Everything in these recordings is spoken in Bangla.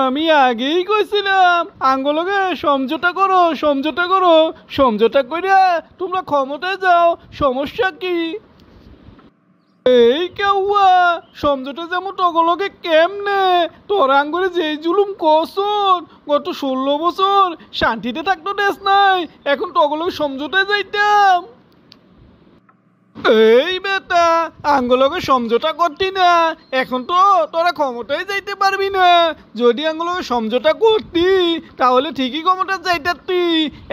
আমি আগেই কইছিলাম আঙ্গলকে সমঝোতা করো সমঝোতা করো, সমঝোতা কইরা তোমরা ক্ষমতায় যাও, সমস্যা কি? এই কেউয়া সমঝোতা যেমন তগলকে কেমনে তোর আঙ্গুলে যেই জুলুম করছন, গত 16 বছর শান্তিতে থাকতো দেশ নাই, এখন তগলকে সমঝোতায় যাইতাম। এই বেটা আঙ্গুলকে সমঝোতা করতি না, এখন তো তোরা ক্ষমতায় যাইতে পারবি না। যদি আঙ্গুলকে সমঝোতা করতি তাহলে ঠিকই ক্ষমতা যাইতারতি,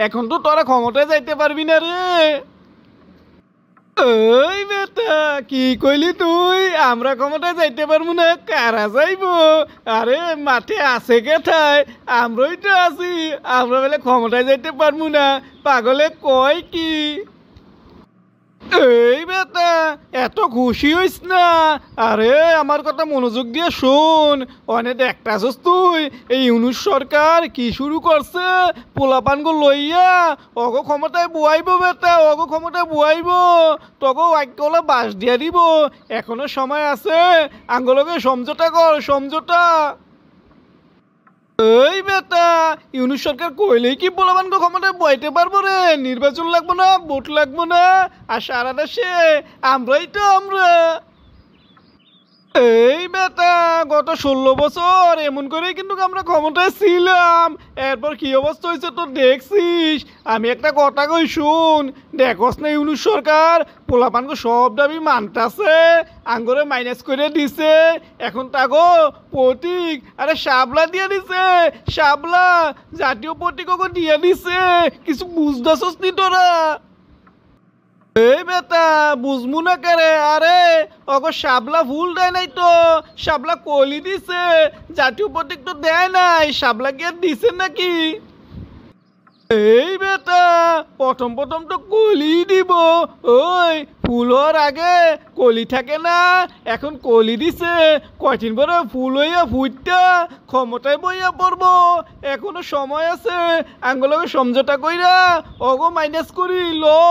এখন তো তোরা ক্ষমতায় যাইতে পারবি না রে। ওই বেটা কি কইলি তুই? আমরা ক্ষমতায় যাইতে পারবো না, কারা যাইবো? আরে মাঠে আছে কেথায়, আমরাই তো আছি, আমরা বলে ক্ষমতায় যাইতে পারবো না? পাগলে কয় কি? এই বেটা এত খুশি হইস না, আরে আমার কথা মনোযোগ দিয়ে শোন। অনেক দেখতাছস তুই এই ইউনুস সরকার কি শুরু করছে, পোলাপানগো লইয়া অগ ক্ষমতায় বুয়াইব বেটা, অগ ক্ষমতায় বুয়াইব, তগো আইকলা বাস দিয়া দিব। এখনো সময় আছে, আঙ্গলকে সমঝোতা কর, সমঝোতা। এই বেটা ইউনুস সরকার কইলেই কি পোলাপানগো ক্ষমতায় বইতে পারবো রে? নির্বাচন লাগবো না, ভোট লাগবো না, আর সারা দেশে আমরাই তো আমরা। এই বেটা গত 16 বছর এমন করেই কিন্তু আমরা ক্ষমতায় ছিলাম, এরপর কি অবস্থা হয়েছে তো দেখছিস। আমি একটা কথা কই শুন, দেখস না ইউনুস সরকার পোলাপানকে সব দাবি মানতাছে, আঙ্গরে মাইনাস করে দিছে, এখন তাগো প্রতীক আরে শাপলা দিয়ে দিছে, শাপলা জাতীয় প্রতীকও দিয়ে দিছে। কিছু বুঝতেছস নি তোরা? এই বেটা বুঝমু না কেরে, আরে অগো শাপলা ফুল দেয় নাই তো, শাপলা কলি দিছে, জাতীয় প্রতীক তো দেয় নাই, শাপলা কি আর দিছে নাকি? এই বেটা প্রথম প্রথম তো কলি দিব, ওই ফুল হওয়ার আগে কলি থাকে না, এখন কলি দিছে, কয়দিন পরে ফুল হইয়া ফুটটা ক্ষমতায় বইয়া পড়বো, এখনো সময় আছে, আঙ্গুলকে সমঝোতা কইরা অগো মাইনাস করি লো।